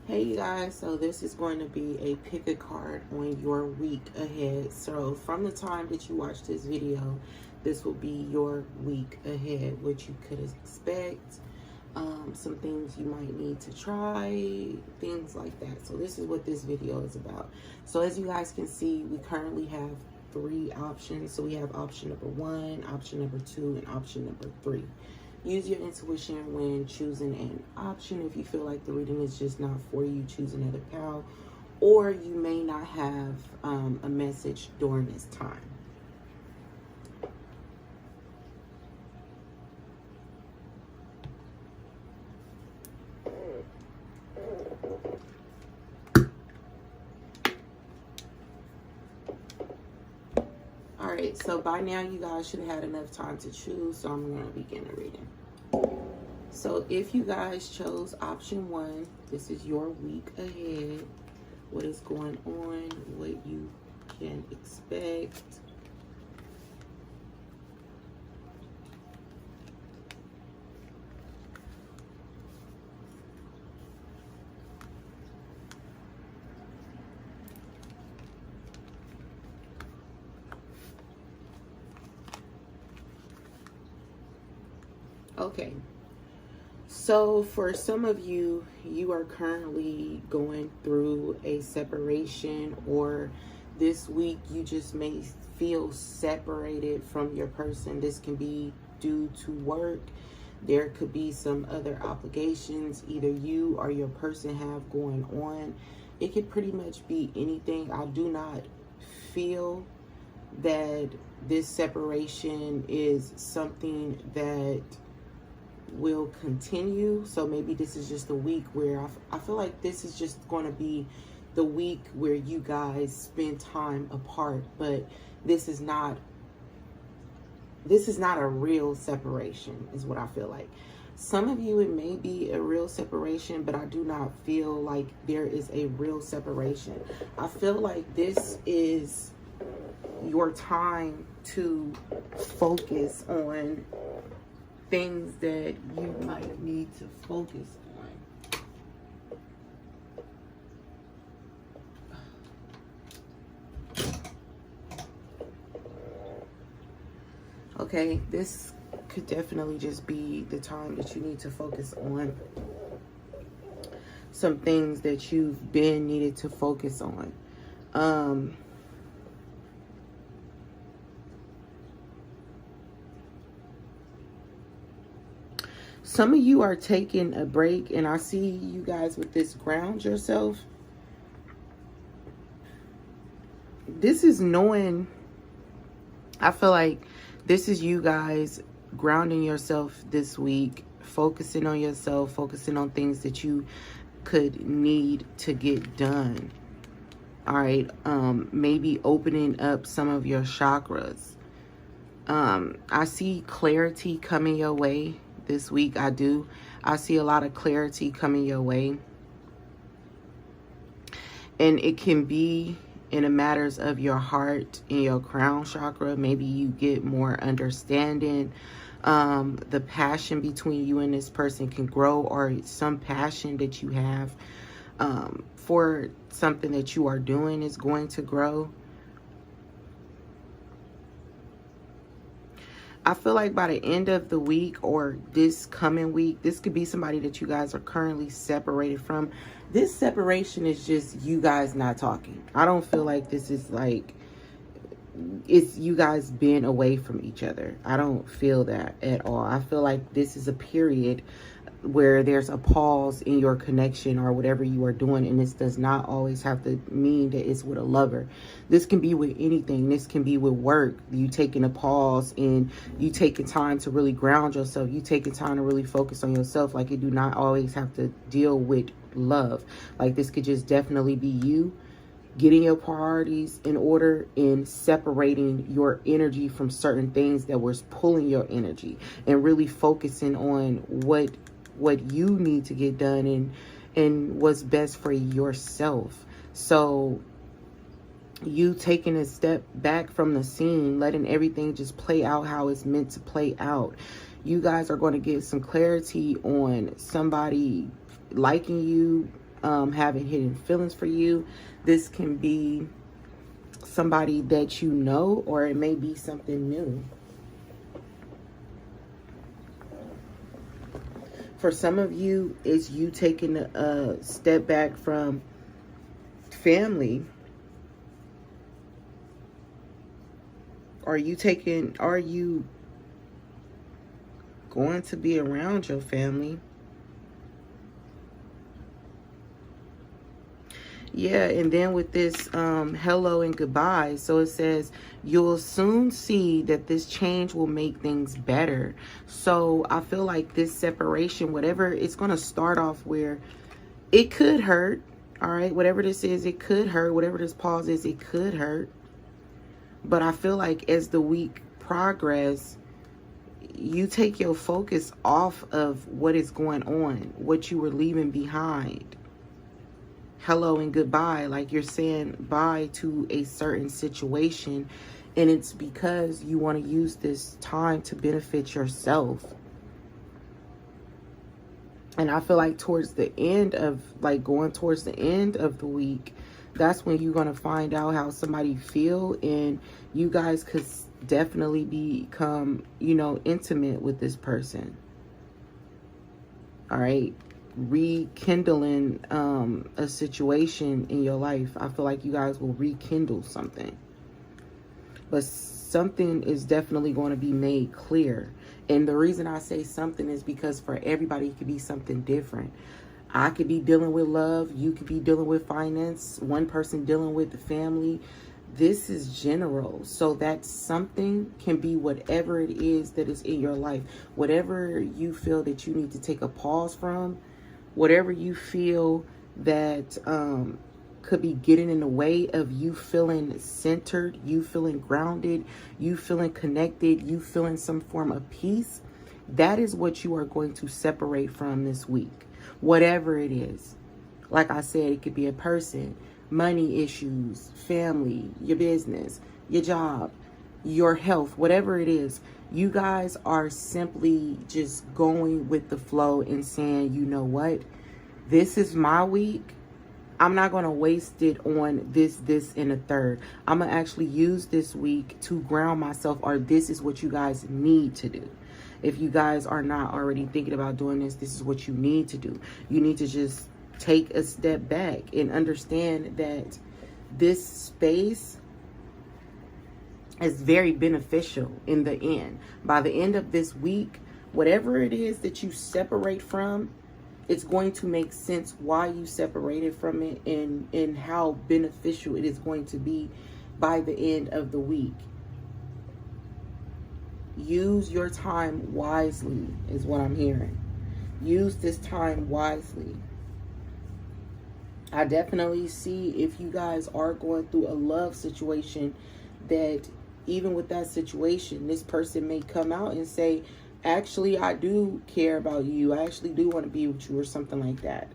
Hey you guys, so this is going to be a pick a card on your week ahead. So from the time that you watch this video, this will be your week ahead, what you could expect, some things you might need to try, things like that. So this is what this video is about. So as you guys can see, we currently have 3 options. So we have option number 1, option number 2, and option number 3. Use your intuition when choosing an option. If you feel like the reading is just not for you, choose another pal. Or you may not have a message during this time. Alright, so by now you guys should have had enough time to choose, so I'm going to begin the reading. So if you guys chose option 1, this is your week ahead. What is going on, what you can expect. Okay, so for some of you, you are currently going through a separation, or this week you just may feel separated from your person. This can be due to work. There could be some other obligations either you or your person have going on. It could pretty much be anything. I do not feel that this separation is something that will continue. So maybe this is just a week where I feel like this is just going to be the week where you guys spend time apart, but this is not a real separation is what I feel like. Some of you, it may be a real separation, but I do not feel like there is a real separation. I feel like this is your time to focus on things that you might need to focus on. Okay, this could definitely just be the time that you need to focus on some things that you've been needed to focus on. Some of you are taking a break, and I see you guys with this ground yourself. This is knowing, I feel like this is you guys grounding yourself this week, focusing on yourself, focusing on things that you could need to get done. All right, maybe opening up some of your chakras. I see clarity coming your way this week. I see a lot of clarity coming your way, and it can be in the matters of your heart and your crown chakra. Maybe you get more understanding. The passion between you and this person can grow, or some passion that you have for something that you are doing is going to grow. I feel like by the end of the week or this coming week, this could be somebody that you guys are currently separated from. This separation is just you guys not talking. I don't feel like this is like it's you guys being away from each other. I don't feel that at all. I feel like this is a period where there's a pause in your connection or whatever you are doing, and this does not always have to mean that it's with a lover. This can be with anything. This can be with work. You taking a pause and you taking time to really ground yourself. You taking time to really focus on yourself. Like, it do not always have to deal with love. Like, this could just definitely be you getting your priorities in order and separating your energy from certain things that was pulling your energy, and really focusing on what you need to get done and what's best for yourself. So you taking a step back from the scene, letting everything just play out how it's meant to play out. You guys are going to get some clarity on somebody liking you, having hidden feelings for you. This can be somebody that you know, or it may be something new. For some of you, it's you taking a step back from family. Are you going to be around your family? Yeah, and then with this hello and goodbye, so it says you'll soon see that this change will make things better. So I feel like this separation, whatever, it's going to start off where it could hurt. All right, whatever this is, it could hurt. Whatever this pause is, it could hurt. But I feel like as the week progresses, you take your focus off of what is going on, what you were leaving behind. Hello and goodbye, like you're saying bye to a certain situation, and it's because you want to use this time to benefit yourself. And I feel like towards the end of, like going towards the end of the week, that's when you're going to find out how somebody feel, and you guys could definitely become, you know, intimate with this person. All right. Rekindling a situation in your life. I feel like you guys will rekindle something. But something is definitely going to be made clear. And the reason I say something is because for everybody, it could be something different. I could be dealing with love. You could be dealing with finance. One person dealing with the family. This is general. So that something can be whatever it is that is in your life. Whatever you feel that you need to take a pause from. Whatever you feel that could be getting in the way of you feeling centered, you feeling grounded, you feeling connected, you feeling some form of peace. That is what you are going to separate from this week. Whatever it is. Like I said, it could be a person, money issues, family, your business, your job, your health, whatever it is. You guys are simply just going with the flow and saying, you know what? This is my week. I'm not going to waste it on this, and a third. I'm going to actually use this week to ground myself, or this is what you guys need to do. If you guys are not already thinking about doing this, this is what you need to do. You need to just take a step back and understand that this space is very beneficial in the end. By the end of this week, whatever it is that you separate from, it's going to make sense why you separated from it, and how beneficial it is going to be by the end of the week. Use your time wisely is what I'm hearing. Use this time wisely. I definitely see, if you guys are going through a love situation, that even with that situation, this person may come out and say, actually, I do care about you. I actually do want to be with you, or something like that.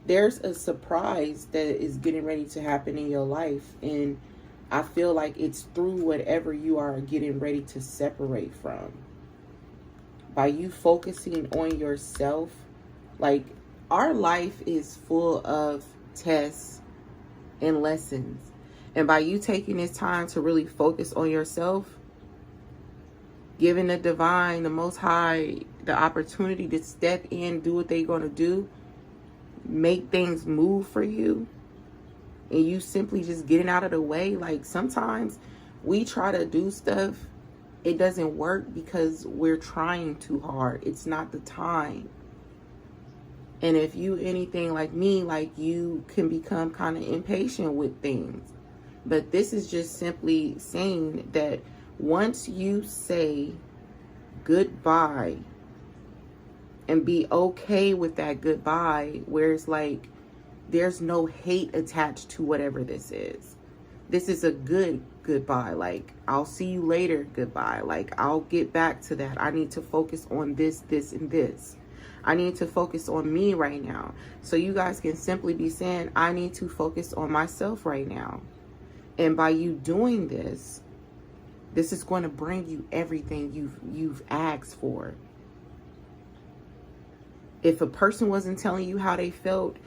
There's a surprise that is getting ready to happen in your life. And I feel like it's through whatever you are getting ready to separate from. By you focusing on yourself, like, our life is full of tests and lessons. And by you taking this time to really focus on yourself, giving the divine, the Most High, the opportunity to step in, do what they're going to do, make things move for you, and you simply just getting out of the way. Like, sometimes we try to do stuff, it doesn't work because we're trying too hard. It's not the time. And if you anything like me, like, you can become kind of impatient with things. But this is just simply saying that once you say goodbye and be okay with that goodbye, where it's like there's no hate attached to whatever this is. This is a good goodbye. Like, I'll see you later goodbye. Like, I'll get back to that. I need to focus on this, and this. I need to focus on me right now. So you guys can simply be saying, I need to focus on myself right now. And by you doing this, this is going to bring you everything you've asked for. If a person wasn't telling you how they felt,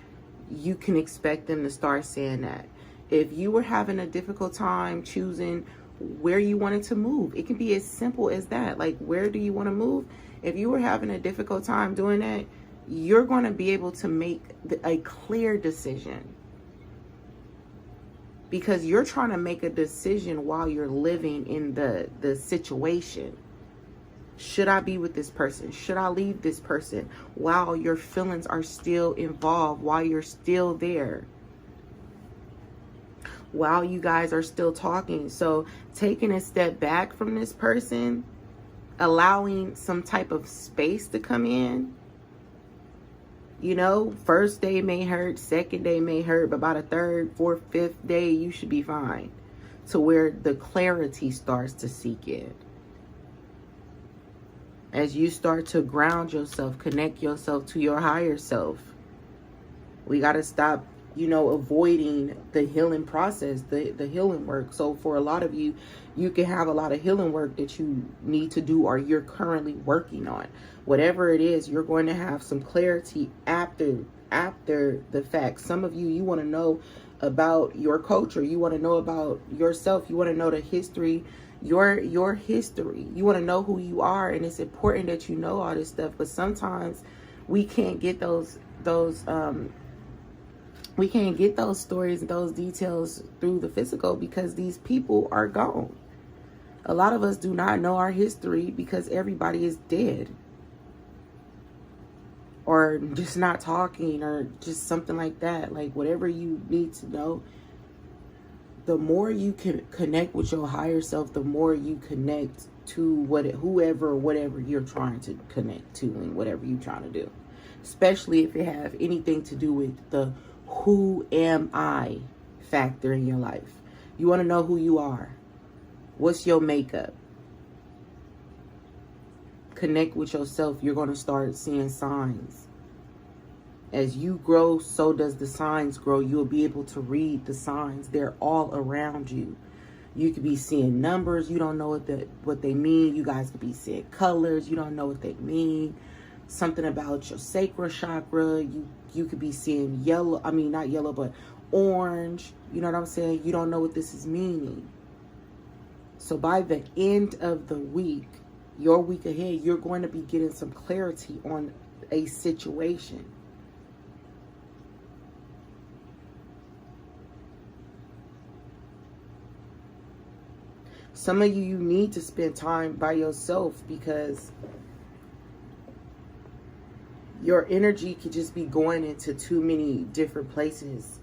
you can expect them to start saying that. If you were having a difficult time choosing where you wanted to move, it can be as simple as that. Like, where do you want to move? If you were having a difficult time doing that, you're going to be able to make a clear decision, because you're trying to make a decision while you're living in the situation. Should I be with this person? Should I leave this person? While your feelings are still involved, while you're still there, while you guys are still talking. So taking a step back from this person, allowing some type of space to come in. You know, first day may hurt, second day may hurt, but by the third, fourth, fifth day, you should be fine. To where the clarity starts to seek in. As you start to ground yourself, connect yourself to your higher self. We got to stop, you know, avoiding the healing process, the healing work. So for a lot of you, you can have a lot of healing work that you need to do or you're currently working on. Whatever it is, you're going to have some clarity after the fact. Some of you want to know about your culture. You want to know about yourself. You want to know the history, your history. You want to know who you are, and it's important that you know all this stuff. But sometimes we can't get those we can't get those stories, those details through the physical, because these people are gone. A lot of us do not know our history because everybody is dead, or just not talking, or just something like that. Like, whatever you need to know, the more you can connect with your higher self, the more you connect to whoever or whatever you're trying to connect to, and whatever you're trying to do. Especially if it have anything to do with the who am I factor in your life. You want to know who you are. What's your makeup? Connect with yourself. You're going to start seeing signs. As you grow, so does the signs grow. You'll be able to read the signs. They're all around you. You could be seeing numbers. You don't know what they mean. You guys could be seeing colors. You don't know what they mean. Something about your sacral chakra. You could be seeing yellow. I mean, not yellow, but orange. You know what I'm saying? You don't know what this is meaning. So by the end of the week, your week ahead, you're going to be getting some clarity on a situation. Some of you need to spend time by yourself, because your energy could just be going into too many different places.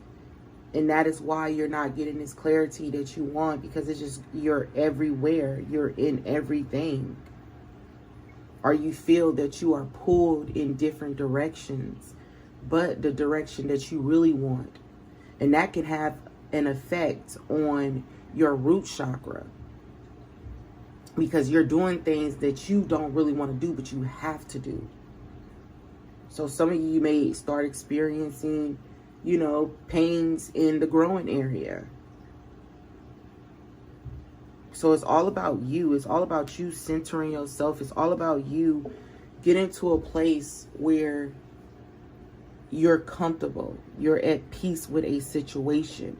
And that is why you're not getting this clarity that you want, because it's just, you're everywhere. You're in everything. Or you feel that you are pulled in different directions, but the direction that you really want. And that can have an effect on your root chakra, because you're doing things that you don't really want to do, but you have to do. So some of you may start experiencing, you know, pains in the growing area. So it's all about you. It's all about you centering yourself. It's all about you getting to a place where you're comfortable. You're at peace with a situation.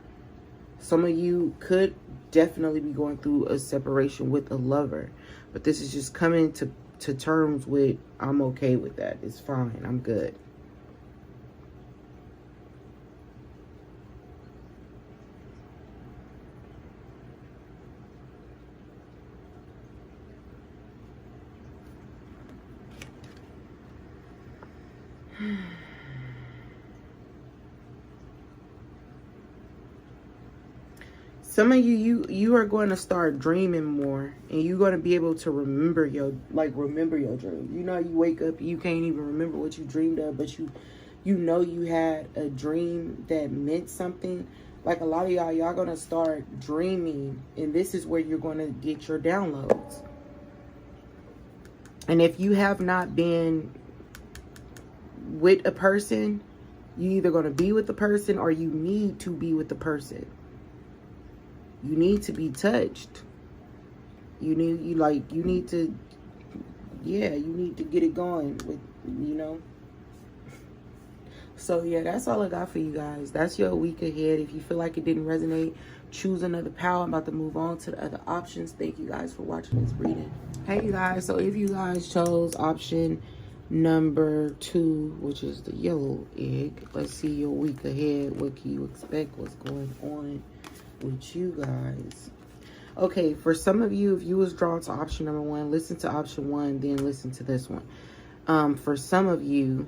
Some of you could definitely be going through a separation with a lover, but this is just coming to terms with, I'm okay with that. It's fine. I'm good. Some of you are going to start dreaming more, and you're going to be able to remember your dream. You know, you wake up, you can't even remember what you dreamed of, but you know you had a dream that meant something. Like, a lot of y'all going to start dreaming, and this is where you're going to get your downloads. And if you have not been with a person, you either going to be with the person, or you need to be with the person. You need to be touched. You need to get it going with, you know. So yeah, that's all I got for you guys. That's your week ahead. If you feel like it didn't resonate, choose another pal. I'm about to move on to the other options. Thank you guys for watching this reading. Hey you guys, so if you guys chose option number 2, which is the yellow egg, let's see your week ahead. What can you expect? What's going on with you guys? Okay, for some of you, if you was drawn to option number 1, listen to option 1, then listen to this one. For some of you,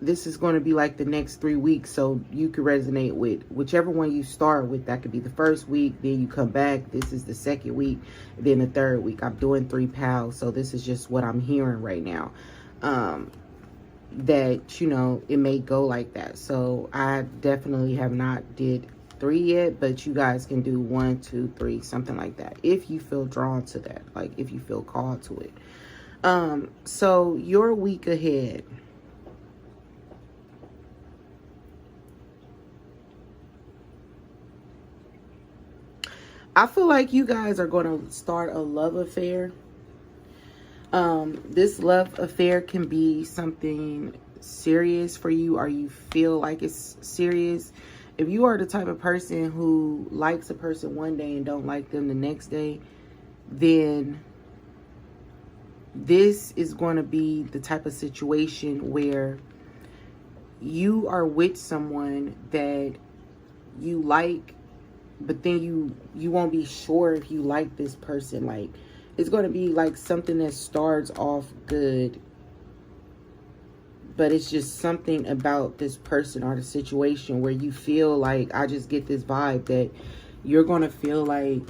this is going to be like the next 3 weeks, so you could resonate with whichever one you start with. That could be the first week, then you come back. This is the second week, then the third week. I'm doing 3 pals, so this is just what I'm hearing right now. That, you know, it may go like that. So I definitely have not did 3 yet, but you guys can do 1, 2, 3, something like that, if you feel drawn to that, like if you feel called to it. So your week ahead, I feel like you guys are going to start a love affair. This love affair can be something serious for you, or you feel like it's serious. If you are the type of person who likes a person one day and don't like them the next day, then this is going to be the type of situation where you are with someone that you like, but then you won't be sure if you like this person. Like, it's going to be like something that starts off good, but it's just something about this person or the situation where you feel like, I just get this vibe that you're going to feel like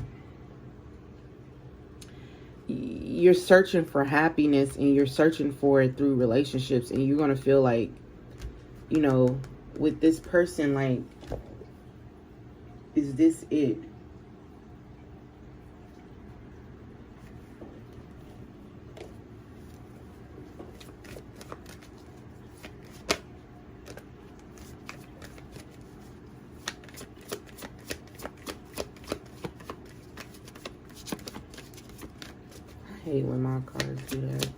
you're searching for happiness, and you're searching for it through relationships, and you're going to feel like, you know, with this person, like, is this it? I hate when my cards do that.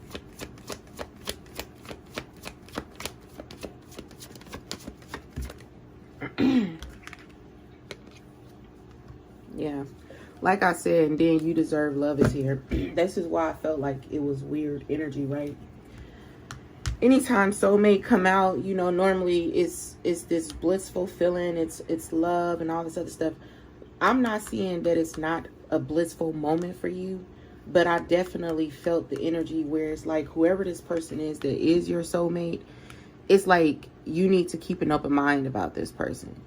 Yeah, like I said, and then you deserve love is here. This is why I felt like it was weird energy, right? Anytime soulmate come out, you know, normally it's this blissful feeling, it's love and all this other stuff. I'm not seeing that it's not a blissful moment for you, but I definitely felt the energy where it's like, whoever this person is that is your soulmate, it's like you need to keep an open mind about this person,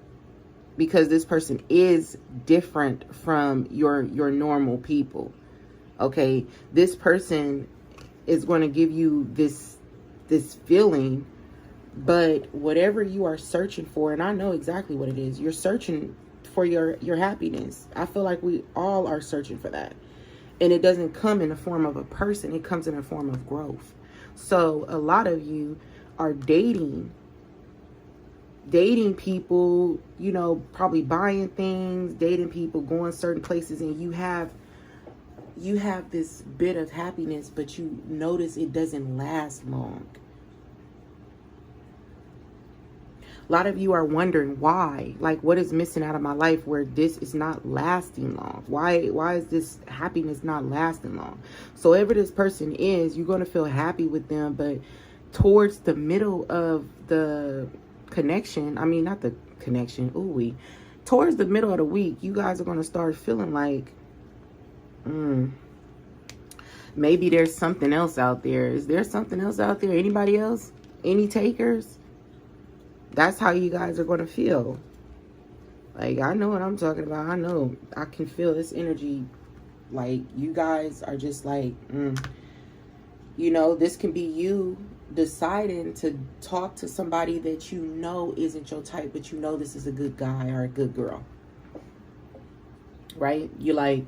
because this person is different from your normal people. Okay, this person is going to give you this feeling, but whatever you are searching for, and I know exactly what it is, you're searching for your happiness. I feel like we all are searching for that, and it doesn't come in the form of a person, it comes in the form of growth. So a lot of you are dating people, you know, probably buying things, dating people, going certain places, and you have this bit of happiness, but you notice it doesn't last long. A lot of you are wondering why, like, what is missing out of my life where this is not lasting long? Why is this happiness not lasting long? So whoever this person is, you're going to feel happy with them, but towards the middle of the connection, I mean, not the connection, towards the middle of the week, you guys are going to start feeling like, maybe there's something else out there. Is there something else out there? Anybody else? Any takers? That's how you guys are going to feel. Like, I know what I'm talking about. I know. I can feel this energy. Like, you guys are just like, you know, this can be you deciding to talk to somebody that you know isn't your type, but you know this is a good guy or a good girl. Right? You're like,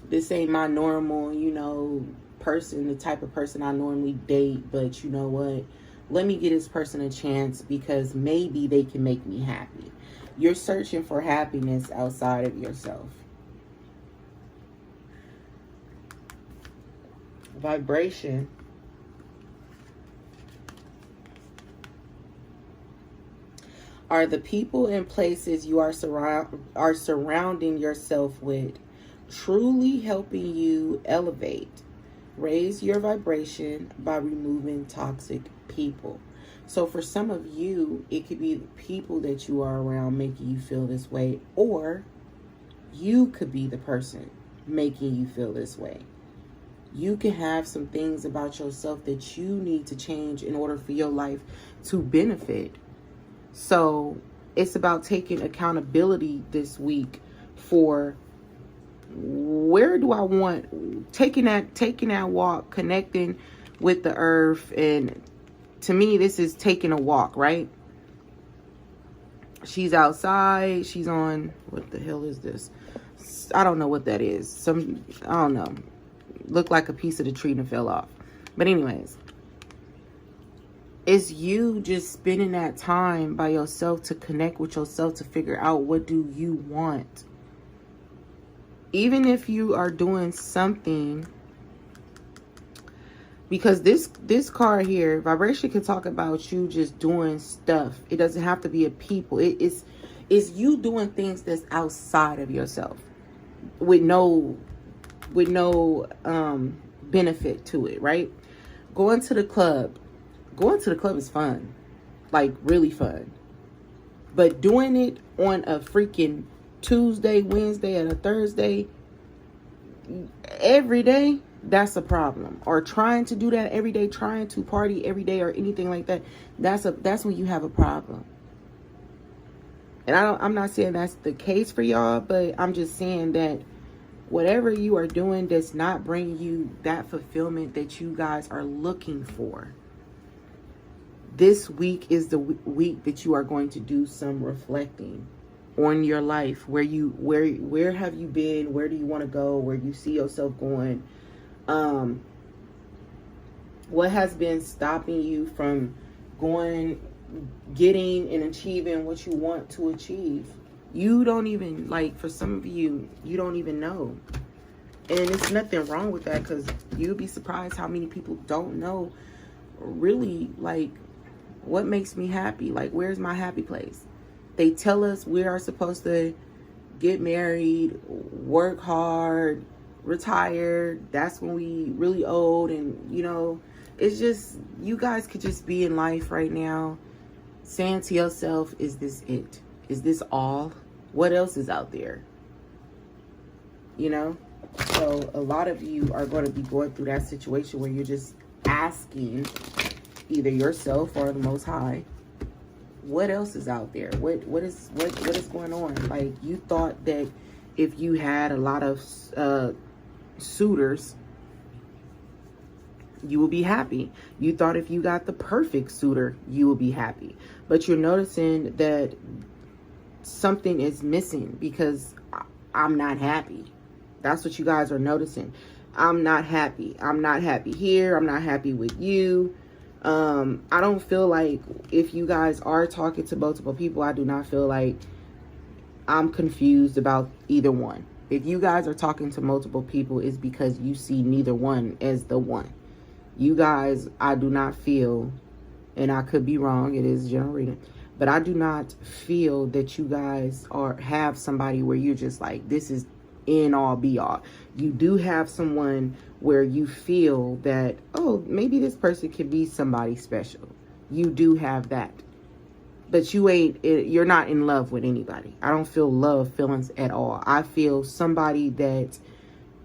this ain't my normal, you know, person, the type of person I normally date, but you know what? Let me give this person a chance, because maybe they can make me happy. You're searching for happiness outside of yourself. Vibration. Are the people and places you are surrounding yourself with truly helping you elevate, raise your vibration by removing toxic people? So for some of you, it could be the people that you are around making you feel this way, or you could be the person making you feel this way. You can have some things about yourself that you need to change in order for your life to benefit. So it's about taking accountability this week for where do I want, taking that walk, connecting with the earth. And to me, this is taking a walk, right? She's outside. She's on, what the hell is this? I don't know what that is. I don't know. Looked like a piece of the tree and fell off. But anyways, it's you just spending that time by yourself to connect with yourself, to figure out what do you want. Even if you are doing something, because this card here, vibration can talk about you just doing stuff. It doesn't have to be a people. It's you doing things that's outside of yourself with no benefit to it, right? Going to the club is fun, like really fun, but doing it on a freaking Tuesday, Wednesday, and a Thursday every day, that's a problem. Or trying to do that every day, trying to party every day or anything like that, that's when you have a problem. And I'm not saying that's the case for y'all, but I'm just saying that whatever you are doing does not bring you that fulfillment that you guys are looking for. This week is the week that you are going to do some reflecting on your life. Where have you been? Where do you want to go? Where do you see yourself going? What has been stopping you from getting and achieving what you want to achieve? You don't even, like, for some of you, you don't even know. And it's nothing wrong with that, because you'll be surprised how many people don't know really, like, what makes me happy? Like, where's my happy place? They tell us we are supposed to get married, work hard, retire. That's when we really old. And, you know, it's just, you guys could just be in life right now saying to yourself, is this it? Is this all? What else is out there? You know? So a lot of you are going to be going through that situation where you're just asking either yourself or the Most High, what else is out there? What is going on? Like, you thought that if you had a lot of suitors, you will be happy. You thought if you got the perfect suitor, you will be happy. But you're noticing that something is missing, because I'm not happy. That's what you guys are noticing. I'm not happy. I'm not happy here. I'm not happy with you. I don't feel like, if you guys are talking to multiple people, I do not feel like I'm confused about either one. If you guys are talking to multiple people, it's because you see neither one as the one. You guys, I do not feel, and I could be wrong, it is general reading, but I do not feel that you guys have somebody where you're just like, this is end all be all. You do have someone where you feel that, oh, maybe this person could be somebody special. You do have that, but you're not in love with anybody. I don't feel love feelings at all. I feel somebody that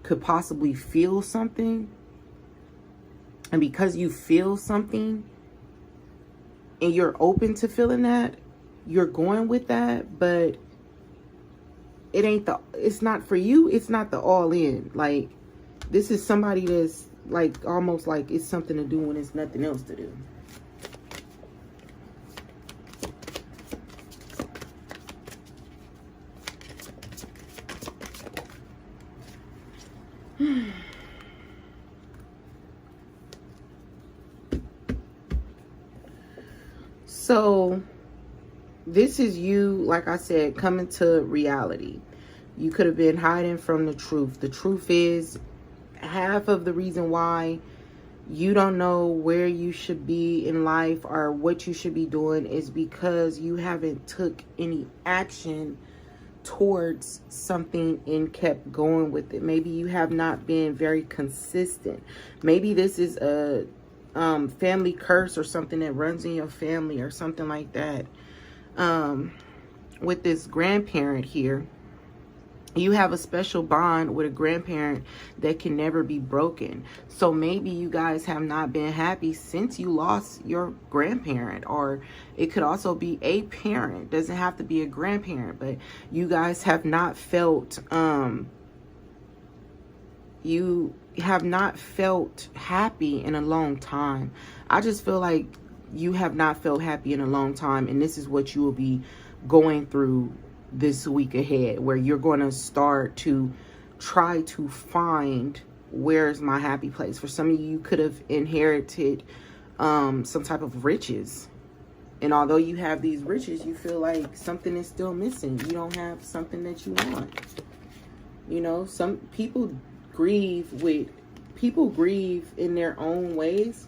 could possibly feel something, and because you feel something and you're open to feeling that, you're going with that, but it's not for you. It's not the all in. Like, this is somebody that's like, almost like it's something to do when there's nothing else to do. So this is you, like I said, coming to reality. You could have been hiding from the truth. The truth is, half of the reason why you don't know where you should be in life or what you should be doing, is because you haven't took any action towards something and kept going with it. Maybe you have not been very consistent. Maybe this is a family curse or something that runs in your family or something like that. With this grandparent here, you have a special bond with a grandparent that can never be broken. So maybe you guys have not been happy since you lost your grandparent, or it could also be a parent. Doesn't have to be a grandparent, but you guys have not felt you have not felt happy in a long time. I just feel like you have not felt happy in a long time, and this is what you will be going through this week ahead, where you're going to start to try to find, where's my happy place. For some of you could have inherited some type of riches, and although you have these riches, you feel like something is still missing. You don't have something that you want. You know, some people grieve in their own ways,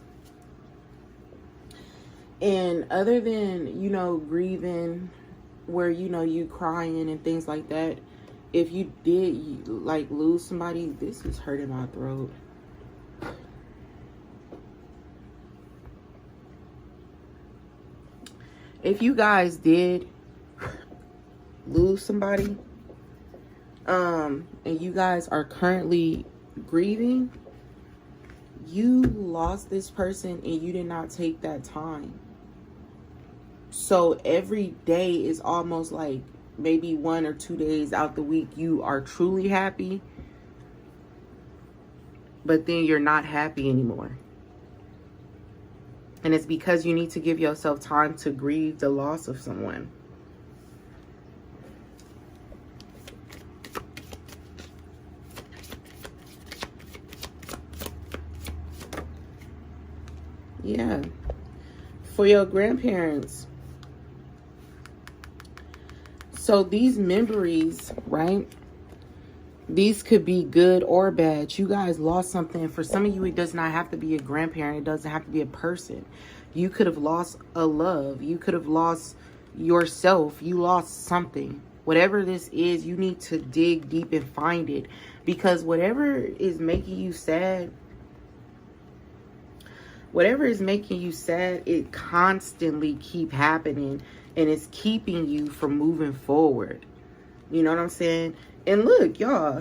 and other than, you know, grieving where, you know, you crying and things like that, if you did like lose somebody, this is hurting my throat. If you guys did lose somebody, and you guys are currently grieving, you lost this person and you did not take that time. So every day is almost like maybe 1 or 2 days out the week you are truly happy, but then you're not happy anymore. And it's because you need to give yourself time to grieve the loss of someone. Yeah. For your grandparents. So these memories, right? These could be good or bad. You guys lost something. For some of you, it does not have to be a grandparent. It doesn't have to be a person. You could have lost a love. You could have lost yourself. You lost something. Whatever this is, you need to dig deep and find it. Because whatever is making you sad, it constantly keep happening. And it's keeping you from moving forward. You know what I'm saying? And look, y'all,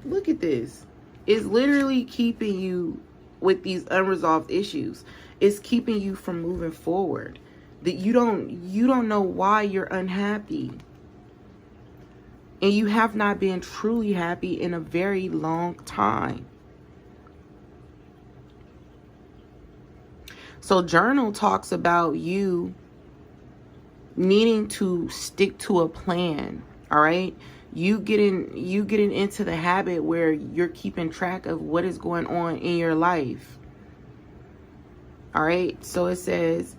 look at this. It's literally keeping you with these unresolved issues. It's keeping you from moving forward. That you don't know why you're unhappy. And you have not been truly happy in a very long time. So journal talks about you needing to stick to a plan. All right. You getting into the habit where you're keeping track of what is going on in your life. All right. So it says,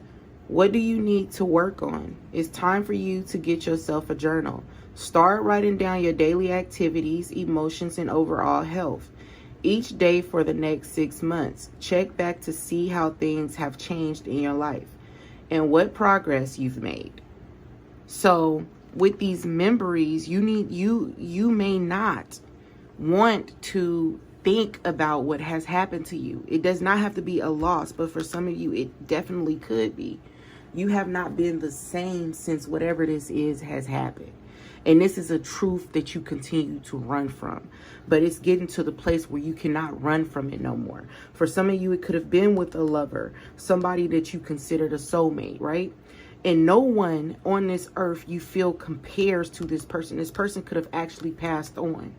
what do you need to work on? It's time for you to get yourself a journal. Start writing down your daily activities, emotions, and overall health. Each day for the next 6 months. Check back to see how things have changed in your life and what progress you've made. So with these memories, you may not want to think about what has happened to you. It does not have to be a loss, but for some of you, it definitely could be. You have not been the same since whatever this is has happened. And this is a truth that you continue to run from. But it's getting to the place where you cannot run from it no more. For some of you, it could have been with a lover, somebody that you considered a soulmate, right? And no one on this earth you feel compares to this person. This person could have actually passed on.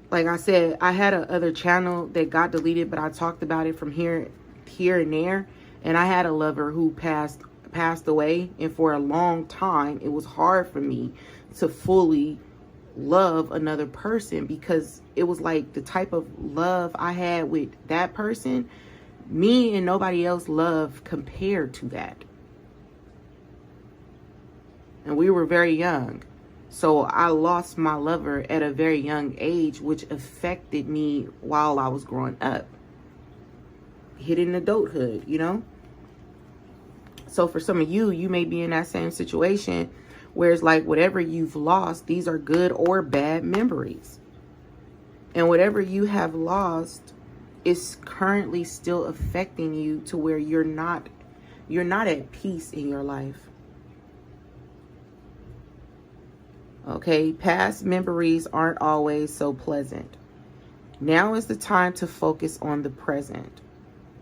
Like I said, I had a other channel that got deleted, but I talked about it from here and there. And I had a lover who passed away, and for a long time it was hard for me to fully love another person, because it was like the type of love I had with that person, me and nobody else loved compared to that. And we were very young, so I lost my lover at a very young age, which affected me while I was growing up. hitting adulthood, you know? So for some of you, you may be in that same situation where it's like whatever you've lost, these are good or bad memories. And whatever you have lost is currently still affecting you to where you're not at peace in your life. Okay, past memories aren't always so pleasant. Now is the time to focus on the present.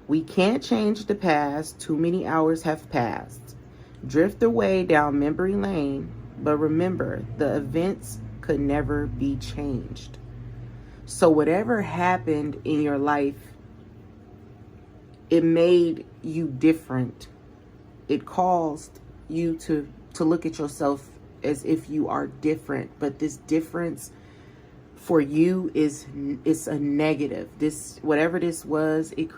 We can't change the past. Too many hours have passed. Drift away down memory lane, but remember, the events could never be changed. So whatever happened in your life, it made you different. It caused you to look at yourself as if you are different, but this difference for you is a negative. This, whatever this was, it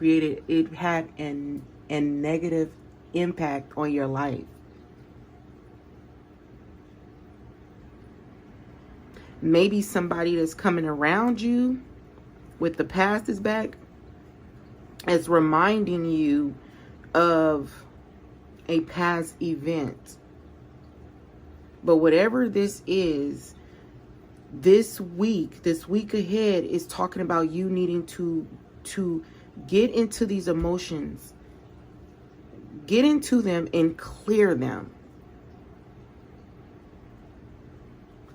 had a negative impact on your life. Maybe somebody that's coming around you with the past is back is reminding you of a past event. But whatever this is, this week ahead is talking about you needing to get into these emotions, get into them and clear them.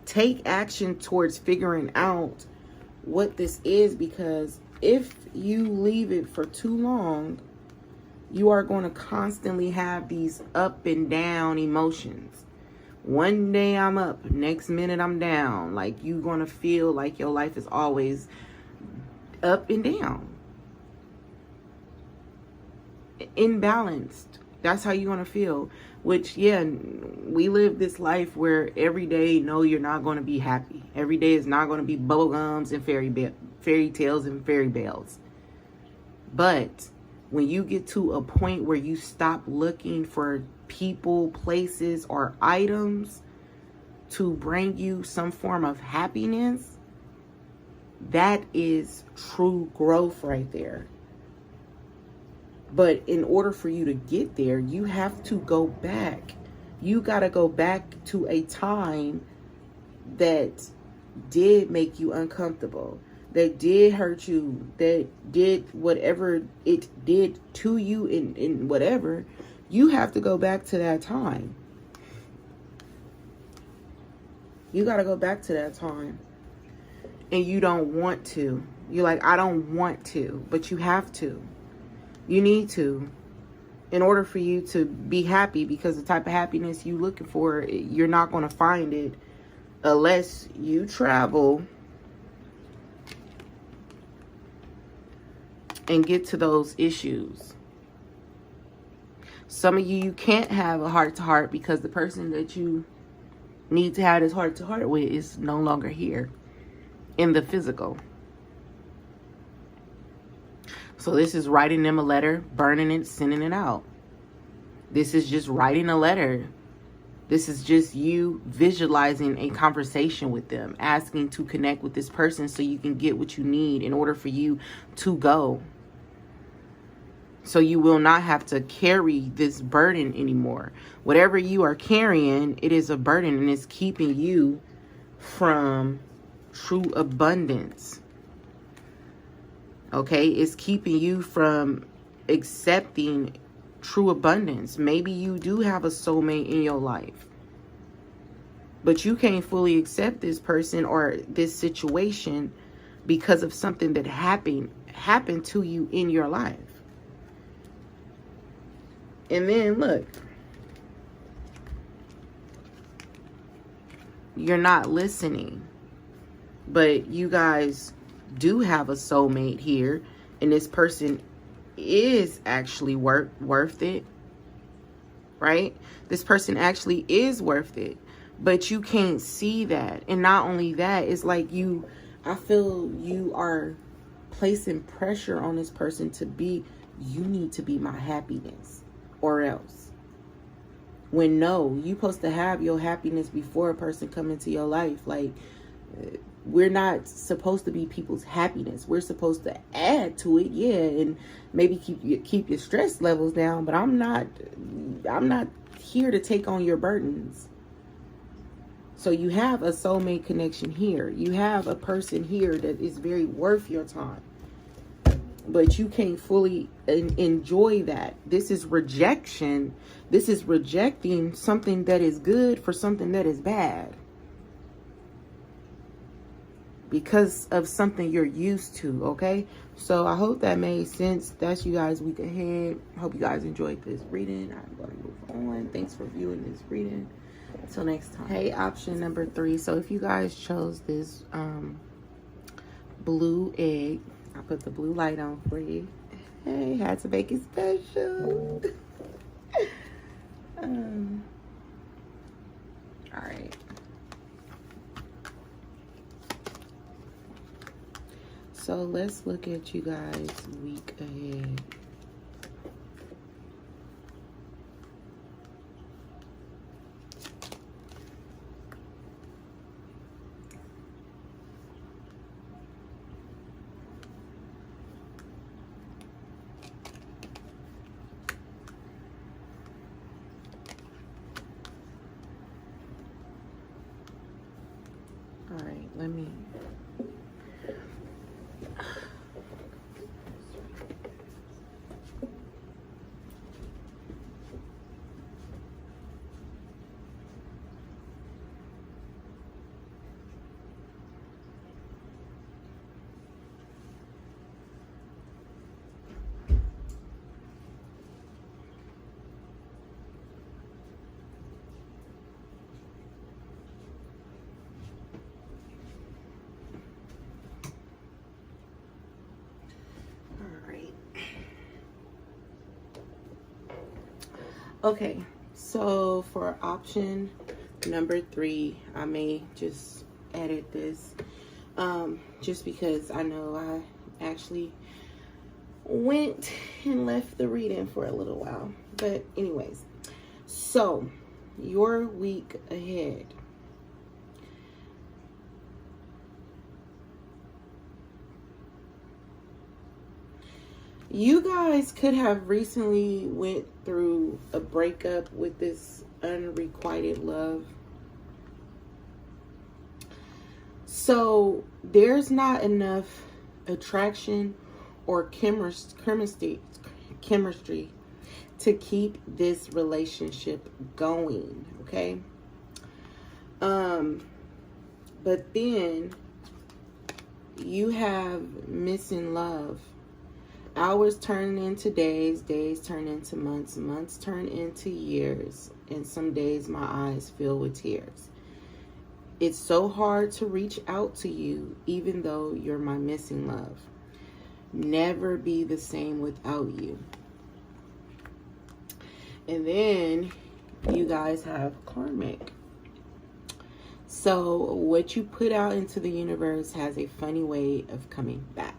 Take action towards figuring out what this is, because if you leave it for too long, you are going to constantly have these up and down emotions. One day I'm up, next minute I'm down. Like, you're going to feel like your life is always up and down. Imbalanced. That's how you're going to feel. Which, yeah, we live this life where every day, no, you're not going to be happy. Every day is not going to be bubblegums and fairy tales and fairy bells. But when you get to a point where you stop looking for people, places, or items to bring you some form of happiness, that is true growth right there. But in order for you to get there, you have to go back. You got to go back to a time that did make you uncomfortable, that did hurt you, that did whatever it did to you in whatever. You have to go back to that time. You got to go back to that time. And you don't want to. You're like, I don't want to, but you have to. You need to, in order for you to be happy, because the type of happiness you're looking for, you're not going to find it unless you travel and get to those issues. Some of you can't have a heart-to-heart because the person that you need to have this heart-to-heart with is no longer here in the physical. So this is writing them a letter, burning it, sending it out. This is just writing a letter. This is just you visualizing a conversation with them, asking to connect with this person so you can get what you need in order for you to go. So you will not have to carry this burden anymore. Whatever you are carrying, it is a burden, and it's keeping you from true abundance. Okay, it's keeping you from accepting true abundance. Maybe you do have a soulmate in your life, but you can't fully accept this person or this situation because of something that happened to you in your life. And then look, you're not listening, but you guys do have a soulmate here, and this person is actually worth it, right? This person actually is worth it, but you can't see that. And not only that, it's like I feel you are placing pressure on this person to be, you need to be my happiness or else. When no, you're supposed to have your happiness before a person come into your life. Like, we're not supposed to be people's happiness. We're supposed to add to it, yeah, and maybe keep your stress levels down, but I'm not here to take on your burdens. So you have a soulmate connection here. You have a person here that is very worth your time. But you can't fully enjoy that. This is rejection. This is rejecting something that is good for something that is bad. Because of something you're used to, okay? So I hope that made sense. That's you guys' week ahead. Hope you guys enjoyed this reading. I'm going to move on. Thanks for viewing this reading. Until next time. Hey, option number 3. So if you guys chose this blue egg, I put the blue light on for you. Hey, had to make it special. All right. So let's look at you guys' week ahead. All right, let me... Okay, so for option number 3, I may just edit this just because I know I actually went and left the reading for a little while. But anyways, so your week ahead. You guys could have recently went through a breakup with this unrequited love. So there's not enough attraction or chemistry to keep this relationship going, okay? But then you have missing love. Hours turn into days, days turn into months, months turn into years, and some days my eyes fill with tears. It's so hard to reach out to you, even though you're my missing love. Never be the same without you. And then you guys have karmic. So what you put out into the universe has a funny way of coming back.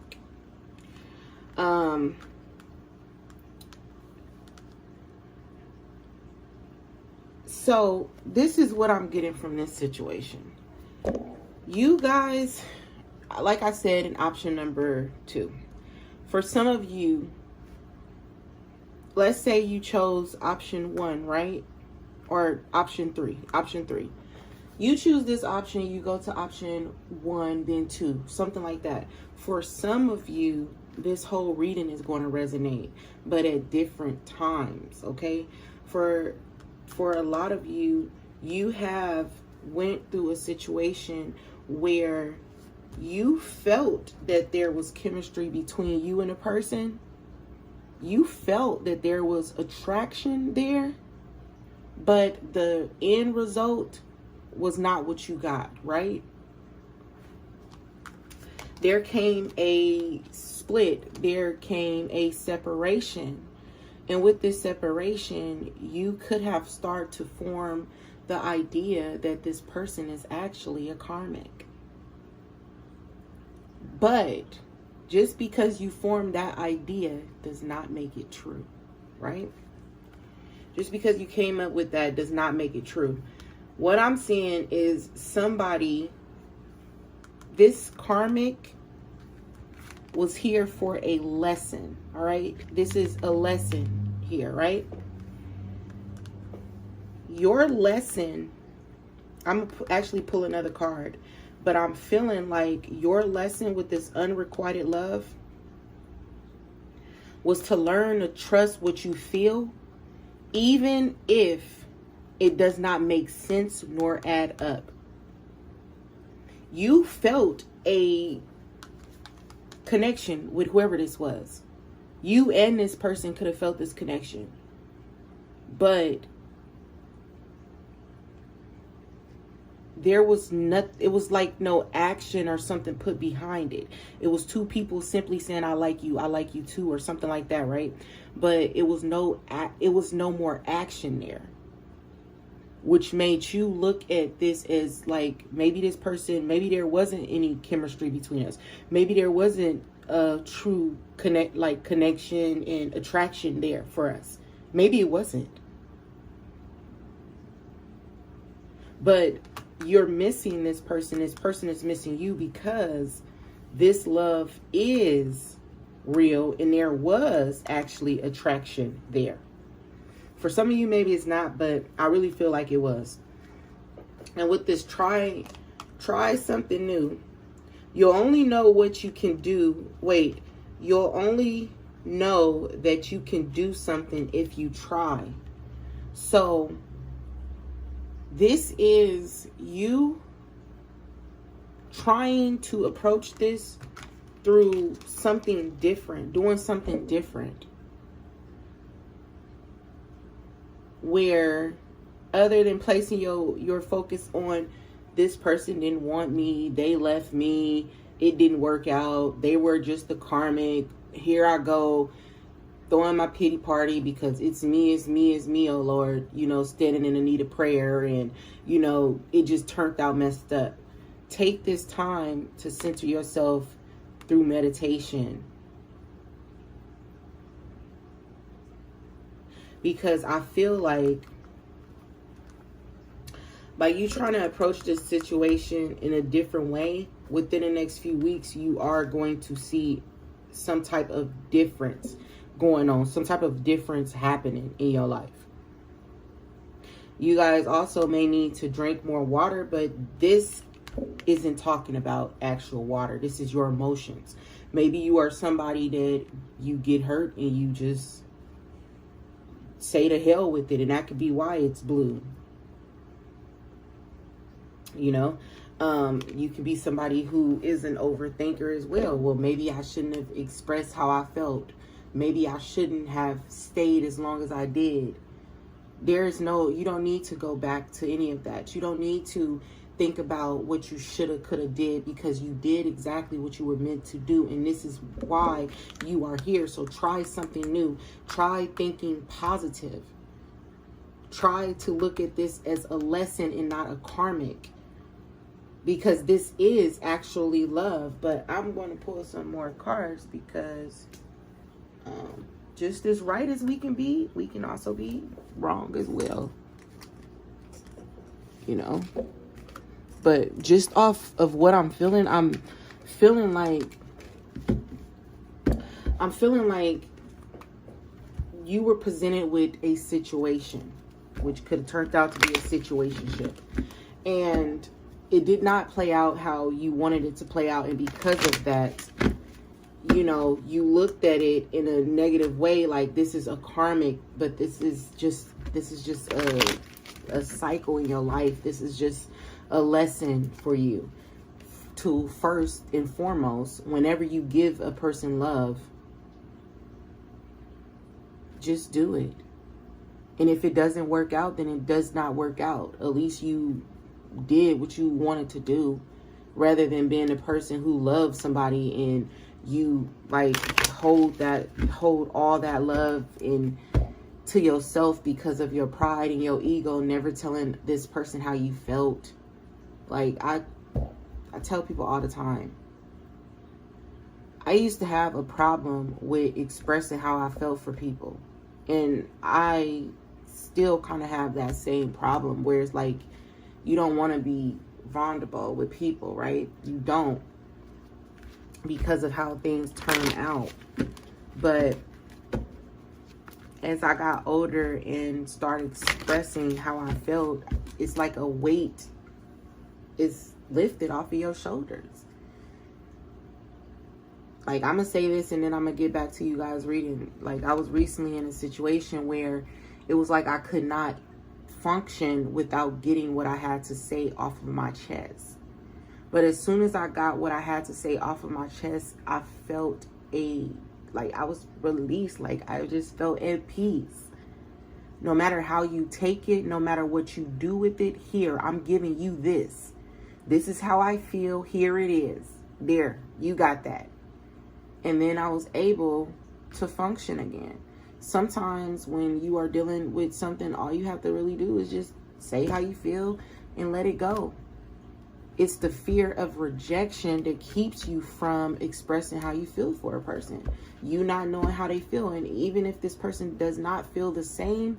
So this is what I'm getting from this situation. You guys, like I said in option number 2, for some of you, let's say you chose option 1, right? Or option 3. You choose this option, you go to option 1, then 2, something like that. For some of you, this whole reading is going to resonate, but at different times, okay? For a lot of you, you have went through a situation where you felt that there was chemistry between you and a person. You felt that there was attraction there, but the end result was not what you got, right? There came a split, there came a separation. And with this separation, you could have started to form the idea that this person is actually a karmic. But just because you form that idea does not make it true, right? Just because you came up with that does not make it true. What I'm seeing is somebody this karmic was here for a lesson, all right? This is a lesson here, right? Your lesson, I'm actually pull another card, but I'm feeling like your lesson with this unrequited love was to learn to trust what you feel, even if it does not make sense nor add up. You felt a connection with whoever this was. You and this person could have felt this connection. But there was it was like no action or something put behind it. It was two people simply saying, I like you too, or something like that, right? But it was no more action there, which made you look at this as like, maybe this person, maybe there wasn't any chemistry between us. Maybe there wasn't a true connection and attraction there for us. Maybe it wasn't. But you're missing this person is missing you, because this love is real and there was actually attraction there. For some of you, maybe it's not, but I really feel like it was. And with this, try something new. You'll only know what you can do. You'll only know that you can do something if you try. So this is you trying to approach this through something different, doing something different. Where other than placing your focus on, this person didn't want me, they left me, it didn't work out, they were just the karmic, here I go throwing my pity party because it's me, oh Lord, standing in the need of prayer, and it just turned out messed up. Take this time to center yourself through meditation, because I feel like by you trying to approach this situation in a different way, within the next few weeks, you are going to see some type of difference going on, some type of difference happening in your life. You guys also may need to drink more water, but this isn't talking about actual water. This is your emotions. Maybe you are somebody that you get hurt and you just say to hell with it, and that could be why it's blue. You could be somebody who is an overthinker as well. Well, maybe I shouldn't have expressed how I felt. Maybe I shouldn't have stayed as long as I did. You don't need to go back to any of that. You don't need to think about what you shoulda, coulda did, because you did exactly what you were meant to do. And this is why you are here. So try something new. Try thinking positive. Try to look at this as a lesson and not a karmic, because this is actually love. But I'm going to pull some more cards, because just as right as we can be, we can also be wrong as well. But just off of what I'm feeling like you were presented with a situation, which could have turned out to be a situationship, and it did not play out how you wanted it to play out. And because of that, you looked at it in a negative way, like this is a karmic, but this is just a cycle in your life. This is just a lesson for you to, first and foremost, whenever you give a person love, just do it. And if it doesn't work out, then it does not work out. At least you did what you wanted to do, rather than being a person who loves somebody and you hold all that love in to yourself because of your pride and your ego, never telling this person how you felt. I tell people all the time, I used to have a problem with expressing how I felt for people, and I still kind of have that same problem, where it's like you don't want to be vulnerable with people, right? You don't, because of how things turn out. But as I got older and started expressing how I felt, it's like a weight is lifted off of your shoulders. Like, I'm going to say this and then I'm going to get back to you guys reading. Like, I was recently in a situation where it was like I could not function without getting what I had to say off of my chest. But as soon as I got what I had to say off of my chest, I felt like I was released. Like, I just felt at peace. No matter how you take it, no matter what you do with it, here, I'm giving you this. This is how I feel. Here it is. There, you got that. And then I was able to function again. Sometimes when you are dealing with something, all you have to really do is just say how you feel and let it go. It's the fear of rejection that keeps you from expressing how you feel for a person. You not knowing how they feel. And even if this person does not feel the same,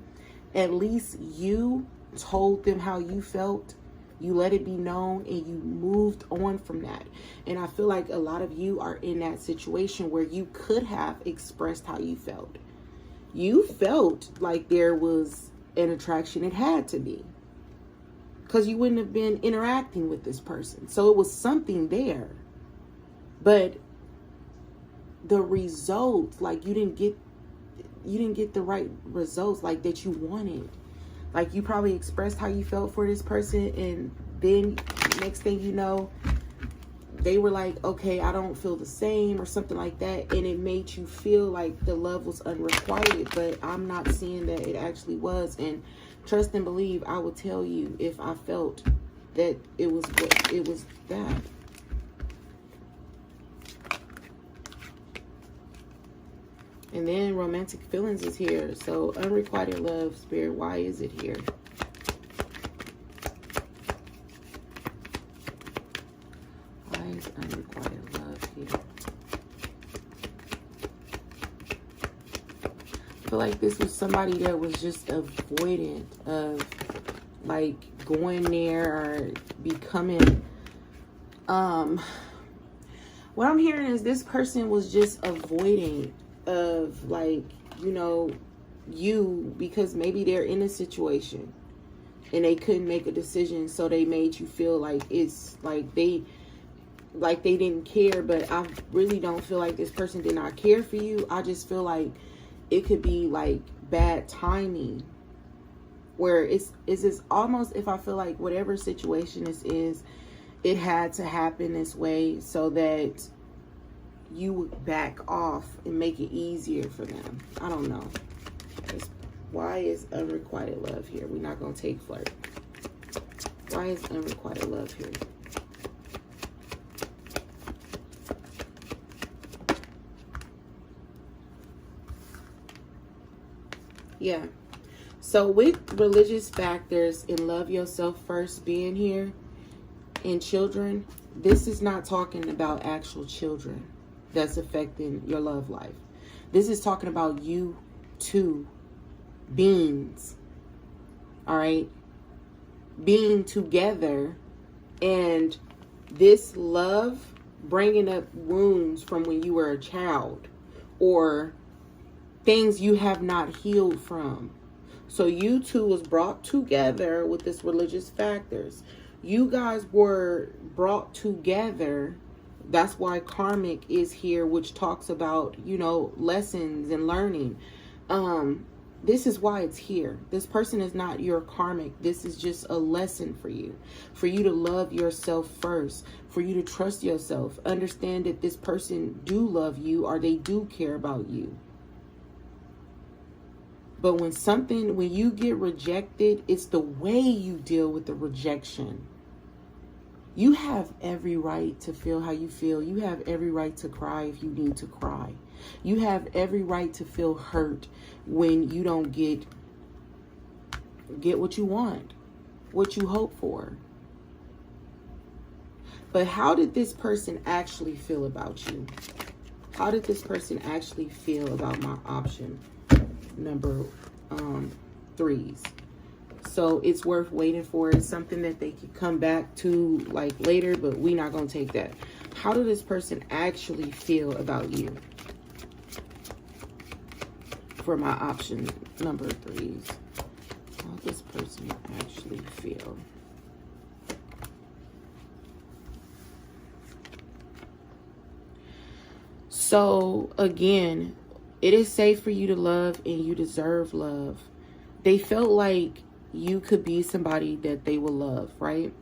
at least you told them how you felt. You let it be known and you moved on from that. And I feel like a lot of you are in that situation where you could have expressed how you felt. You felt like there was an attraction. It had to be, because you wouldn't have been interacting with this person. So it was something there. But the results, like you didn't get the right results like that you wanted. Like, you probably expressed how you felt for this person, and then next thing you know, they were like, okay, I don't feel the same or something like that. And it made you feel like the love was unrequited, but I'm not seeing that it actually was. And trust and believe, I will tell you if I felt that it was that. And then romantic feelings is here. So unrequited love, Spirit, why is it here? Why is unrequited love here? I feel like this was somebody that was just avoidant of like going there or becoming, what I'm hearing is this person was just avoiding of like, you know, you, because maybe they're in a situation and they couldn't make a decision, so they made you feel like it's like they didn't care. But I really don't feel like this person did not care for you. I just feel like it could be like bad timing, where it's almost, if I feel like whatever situation this is, it had to happen this way so that you would back off and make it easier for them. I don't know. Why is unrequited love here? We're not going to take flirt. Why is unrequited love here? Yeah. So with religious factors and love yourself first being here, and children, this is not talking about actual children that's affecting your love life. This is talking about you two beings, all right, being together, and this love bringing up wounds from when you were a child or things you have not healed from. So you two was brought together with this religious factors. You guys were brought together. That's why karmic is here, which talks about, you know, lessons and learning. This is why it's here. This person is not your karmic. This is just a lesson for you to love yourself first, for you to trust yourself, understand that this person do love you or they do care about you. But when you get rejected, it's the way you deal with the rejection. You have every right to feel how you feel. You have every right to cry if you need to cry. You have every right to feel hurt when you don't get what you want, what you hope for. But how did this person actually feel about you? How did this person actually feel about my option number 3s? So it's worth waiting for. It's something that they could come back to like later, but we're not going to take that. How does this person actually feel about you? For my option number 3s. How does this person actually feel? So again, it is safe for you to love and you deserve love. They felt like you could be somebody that they will love, right?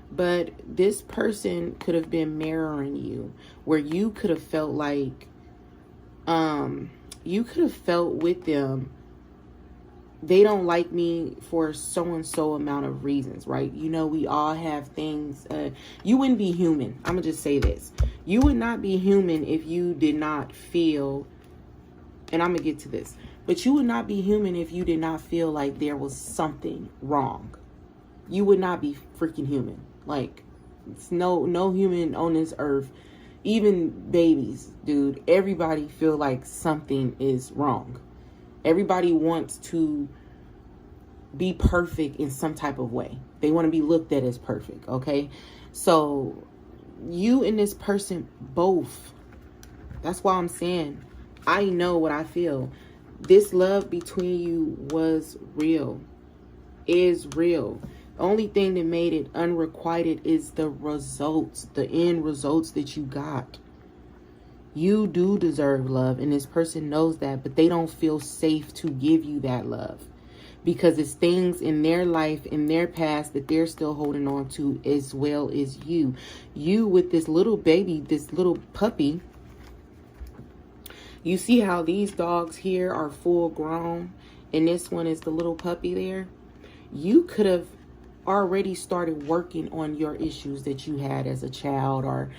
But this person could have been mirroring you, where you could have felt like, you could have felt with them, they don't like me for so and so amount of reasons, right? You know, we all have things. You wouldn't be human. I'm gonna just say this. You would not be human if you did not feel, and I'm gonna get to this, but you would not be human if you did not feel like there was something wrong. You would not be freaking human. Like, it's no human on this earth, even babies, dude, everybody feel like something is wrong. Everybody wants to be perfect in some type of way. They want to be looked at as perfect, okay? So you and this person both, that's why I'm saying, I know what I feel. This love between you was real, is real. The only thing that made it unrequited is the results, the end results that you got. You do deserve love, and this person knows that, but they don't feel safe to give you that love because it's things in their life, in their past, that they're still holding on to, as well as you. You with this little baby, this little puppy. You see how these dogs here are full grown, and this one is the little puppy there? You could have already started working on your issues that you had as a child, or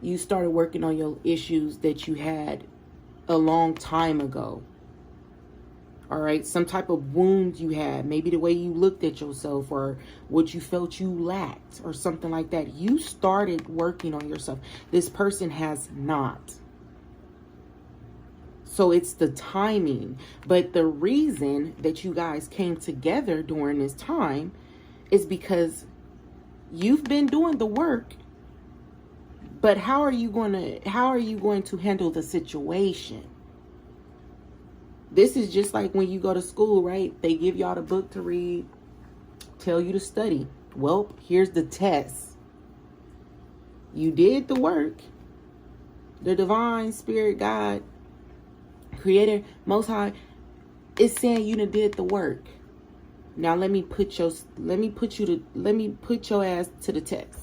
you started working on your issues that you had a long time ago. All right, some type of wound you had, maybe the way you looked at yourself or what you felt you lacked or something like that. You started working on yourself. This person has not. So it's the timing. But the reason that you guys came together during this time is because you've been doing the work. But how are you going to handle the situation? This is just like when you go to school, right? They give y'all the book to read, tell you to study. Well, here's the test. You did the work. The divine spirit, God, Creator, Most High, is saying you done did the work. Now let me put your ass to the test.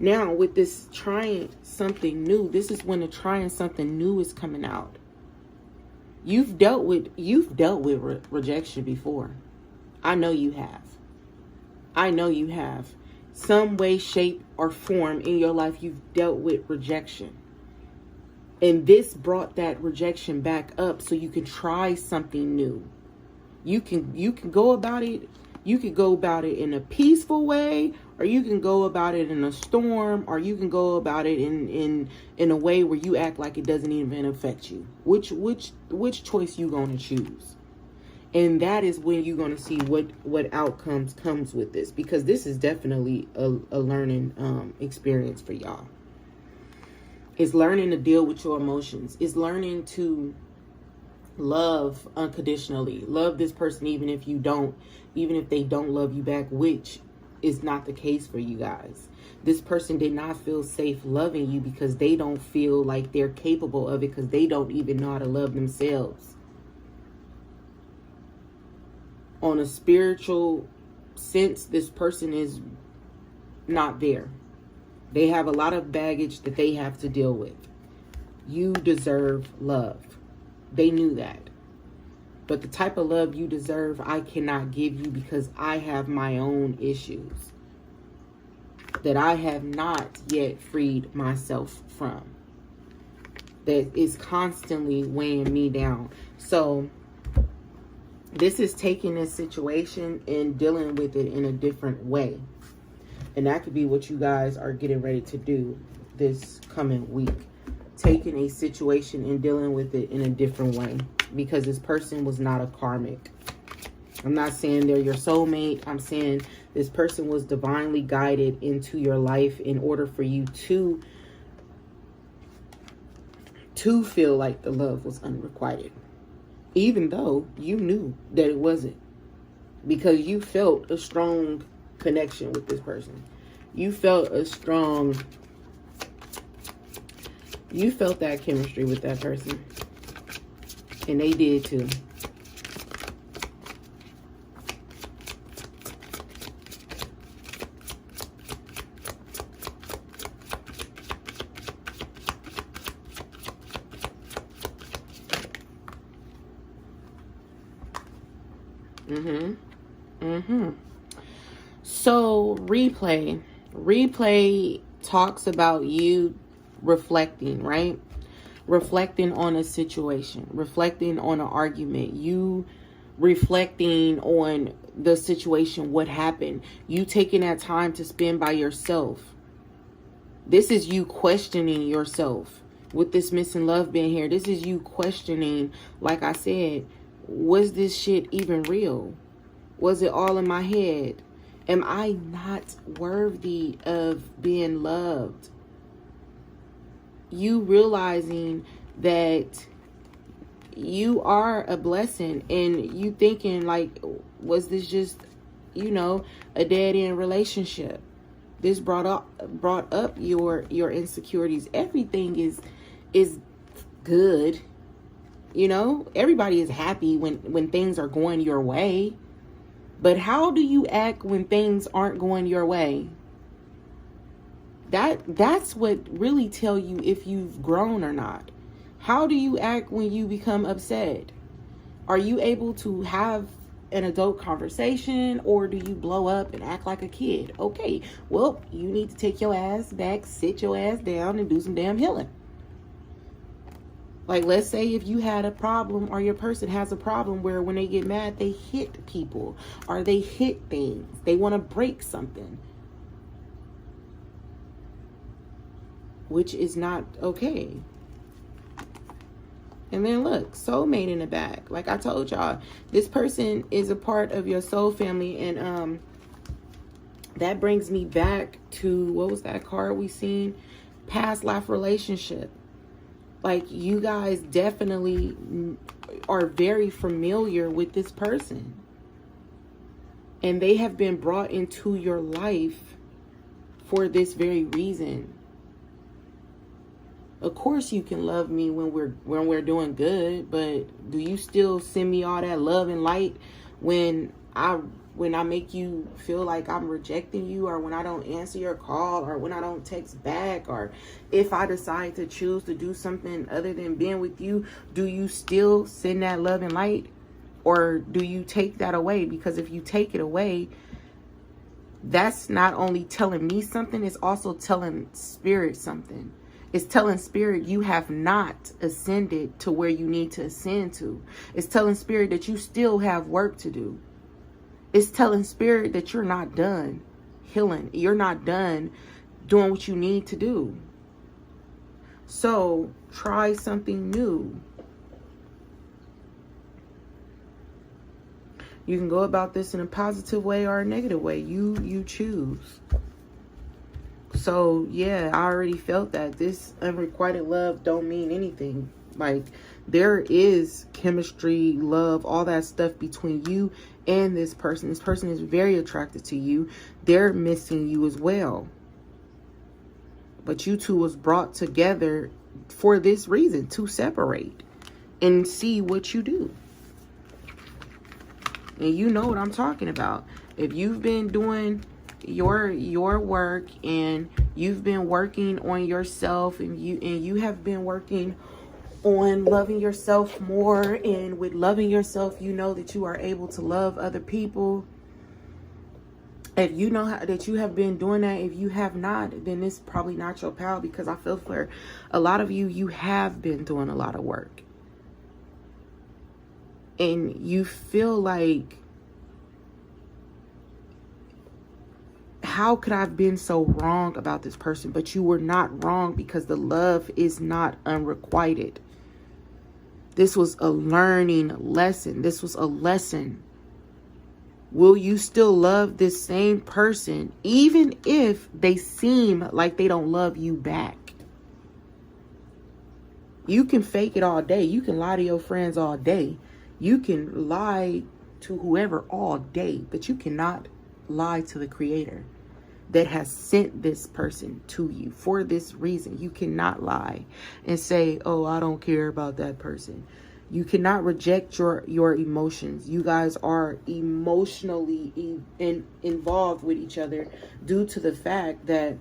Now, with this trying something new, this is when the trying something new is coming out. You've dealt with rejection before. I know you have. I know you have. Some way, shape, or form in your life, you've dealt with rejection. And this brought that rejection back up so you can try something new. You can go about it. You could go about it in a peaceful way, or you can go about it in a storm, or you can go about it in a way where you act like it doesn't even affect you. Which choice you gonna choose? And that is when you're gonna see what outcomes comes with this, because this is definitely a learning experience for y'all. It's learning to deal with your emotions. It's learning to love unconditionally. Love this person even if they don't love you back, which is not the case for you guys. This person did not feel safe loving you because they don't feel like they're capable of it, because they don't even know how to love themselves. On a spiritual sense, this person is not there. They have a lot of baggage that they have to deal with. You deserve love. They knew that. But the type of love you deserve, I cannot give you, because I have my own issues that I have not yet freed myself from, that is constantly weighing me down. So this is taking this situation and dealing with it in a different way. And that could be what you guys are getting ready to do this coming week. Taking a situation and dealing with it in a different way. because this person was not a karmic. I'm not saying they're your soulmate. I'm saying this person was divinely guided into your life in order for you to feel like the love was unrequited, even though you knew that it wasn't, because you felt a strong connection with this person. You felt that chemistry with that person, and they did too. So replay talks about you reflecting, right? Reflecting on a situation, reflecting on an argument, you reflecting on the situation, what happened, you taking that time to spend by yourself. This is you questioning yourself. With this missing love being here, this is you questioning, like I said, was this shit even real? Was it all in my head? Am I not worthy of being loved? You realizing that you are a blessing, and you thinking like, was this just, a dead end relationship? This brought up your insecurities. Everything is good. Everybody is happy when things are going your way. But how do you act when things aren't going your way? That's what really tell you if you've grown or not. How do you act when you become upset? Are you able to have an adult conversation, or do you blow up and act like a kid? Okay, well, you need to take your ass back, sit your ass down, and do some damn healing. Like, let's say if you had a problem, or your person has a problem where when they get mad, they hit people or they hit things. They want to break something, which is not okay. And then look, soulmate in the back. Like I told y'all, this person is a part of your soul family. And that brings me back to, what was that card we seen? Past life relationship. Like, you guys definitely are very familiar with this person. And they have been brought into your life for this very reason. Of course you can love me when we're doing good, but do you still send me all that love and light when I make you feel like I'm rejecting you, or when I don't answer your call, or when I don't text back, or if I decide to choose to do something other than being with you? Do you still send that love and light, or do you take that away? Because if you take it away, that's not only telling me something, it's also telling spirit something. It's telling spirit you have not ascended to where you need to ascend to. It's telling spirit that you still have work to do. It's telling spirit that you're not done healing. You're not done doing what you need to do. So try something new. You can go about this in a positive way or a negative way. You choose. So yeah, I already felt that this unrequited love don't mean anything. Like, there is chemistry, love, all that stuff between you and this person. This person is very attracted to you. They're missing you as well. But you two was brought together for this reason, to separate and see what you do. And you know what I'm talking about. If you've been doing your work, and you've been working on yourself, and you have been working on loving yourself more, and with loving yourself, you know that you are able to love other people. If you know that you have been doing that, if you have not, then it's probably not your pal, because I feel for a lot of you have been doing a lot of work. And you feel like, how could I have been so wrong about this person? But you were not wrong, because the love is not unrequited. This was a learning lesson. This was a lesson. Will you still love this same person even if they seem like they don't love you back? You can fake it all day. You can lie to your friends all day. You can lie to whoever all day, but you cannot lie to the Creator that has sent this person to you for this reason. You cannot lie and say, oh, I don't care about that person. You cannot reject your emotions. You guys are emotionally involved with each other due to the fact that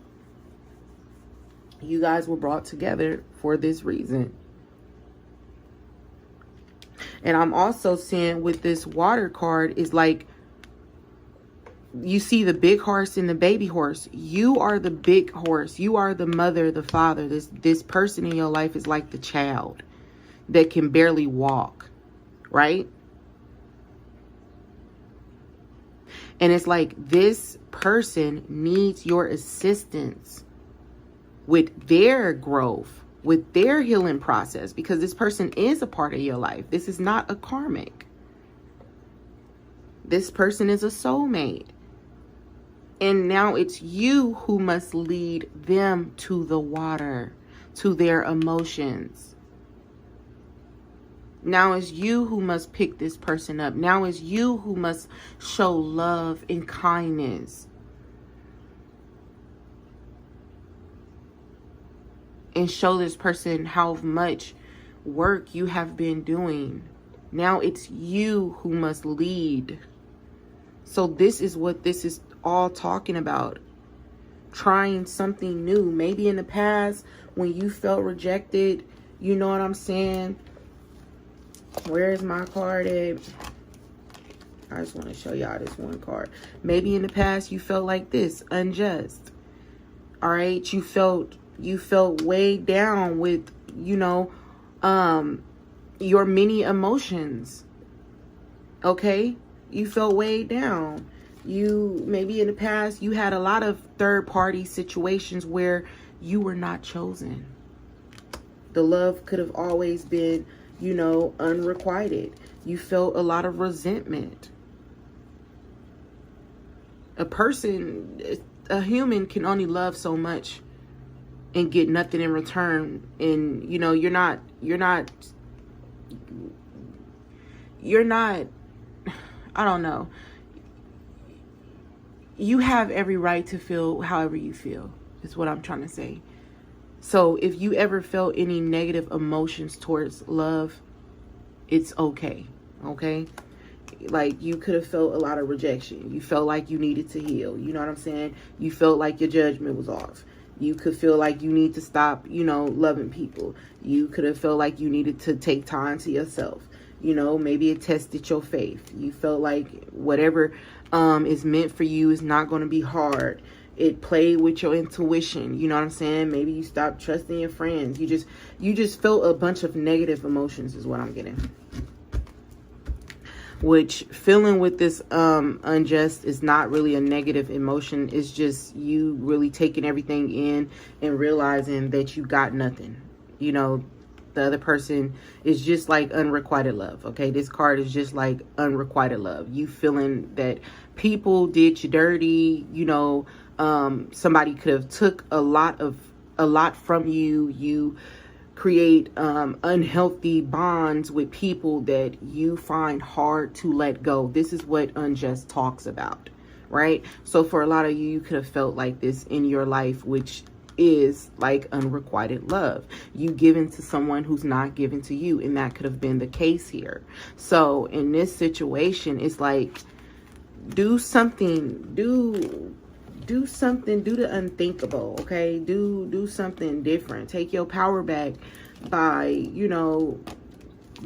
you guys were brought together for this reason. And I'm also seeing with this water card is like, you see the big horse and the baby horse. You are the big horse. You are the mother, the father. This person in your life is like the child that can barely walk, right? And it's like this person needs your assistance with their growth, with their healing process, because this person is a part of your life. This is not a karmic. This person is a soulmate. And now it's you who must lead them to the water, to their emotions. Now it's you who must pick this person up. Now it's you who must show love and kindness. And show this person how much work you have been doing. Now it's you who must lead. So this is what this is all talking about. Trying something new. Maybe in the past when you felt rejected, you know what I'm saying? Where is my card at? I just want to show y'all this one card. Maybe in the past you felt like this, unjust. All right, you felt weighed down with, you know, your many emotions. Okay? You felt weighed down. You, maybe in the past, you had a lot of third-party situations where you were not chosen. The love could have always been, you know, unrequited. You felt a lot of resentment. A human can only love so much and get nothing in return. And, you know, you're not, I don't know. You have every right to feel however you feel, is what I'm trying to say. So if you ever felt any negative emotions towards love, it's okay. Okay? Like, you could have felt a lot of rejection. You felt like you needed to heal. You know what I'm saying? You felt like your judgment was off. You could feel like you need to stop, you know, loving people. You could have felt like you needed to take time to yourself. You know, maybe it tested your faith. You felt like whatever is meant for you is not going to be hard. It played with your intuition. You know what I'm saying? Maybe you stopped trusting your friends. You just felt a bunch of negative emotions is what I'm getting. Which feeling with this unjust is not really a negative emotion. It's just you really taking everything in and realizing that you got nothing. You know, the other person is just like unrequited love. Okay, this card is just like unrequited love. You feeling that people did you dirty. You know, somebody could have took a lot from you. You create unhealthy bonds with people that you find hard to let go. This is what unjust talks about, right? So for a lot of you, you could have felt like this in your life, which is like unrequited love. You giving to someone who's not given to you, and that could have been the case here. So in this situation, it's like, do something, do the unthinkable. Okay, do something different. Take your power back by, you know,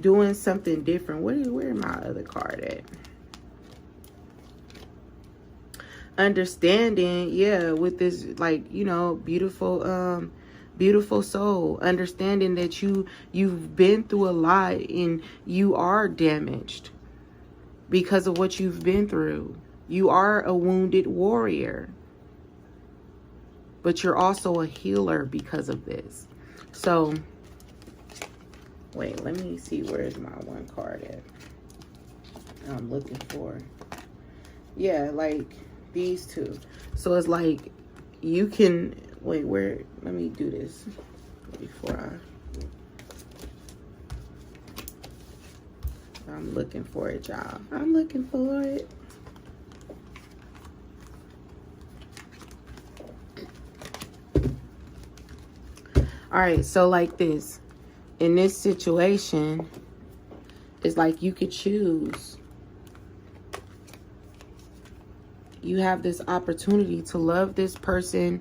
doing something different. Where my other card at? Understanding, yeah, with this, like, you know, beautiful soul. Understanding that you've been through a lot and you are damaged because of what you've been through. You are a wounded warrior, but you're also a healer because of this. So Wait, let me see, where's my one card at? I'm looking for. Yeah, like these two. So it's like you can, wait, where, let me do this before I'm looking for it, y'all. I'm looking for it. All right, so like this, in this situation, it's like you could choose. You have this opportunity to love this person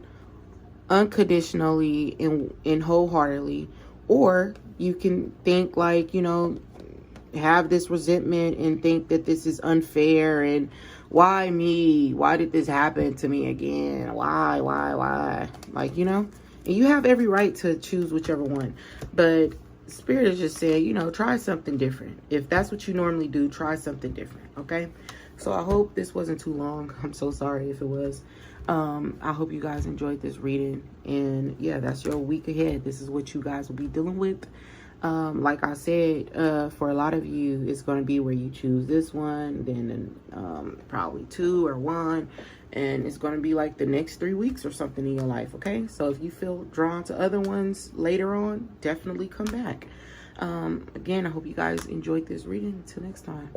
unconditionally and wholeheartedly, or you can think like, you know, have this resentment and think that this is unfair and why me? Why did this happen to me again? Why? Like, you know, and you have every right to choose whichever one. But Spirit is just saying, you know, try something different. If that's what you normally do, try something different, okay? So I hope this wasn't too long. I'm so sorry if it was. I hope you guys enjoyed this reading. And yeah, that's your week ahead. This is what you guys will be dealing with. Like I said, for a lot of you, it's going to be where you choose this one, then probably 2 or 1, and it's going to be like the next 3 weeks or something in your life, okay? So if you feel drawn to other ones later on, definitely come back. Again, I hope you guys enjoyed this reading. Until next time.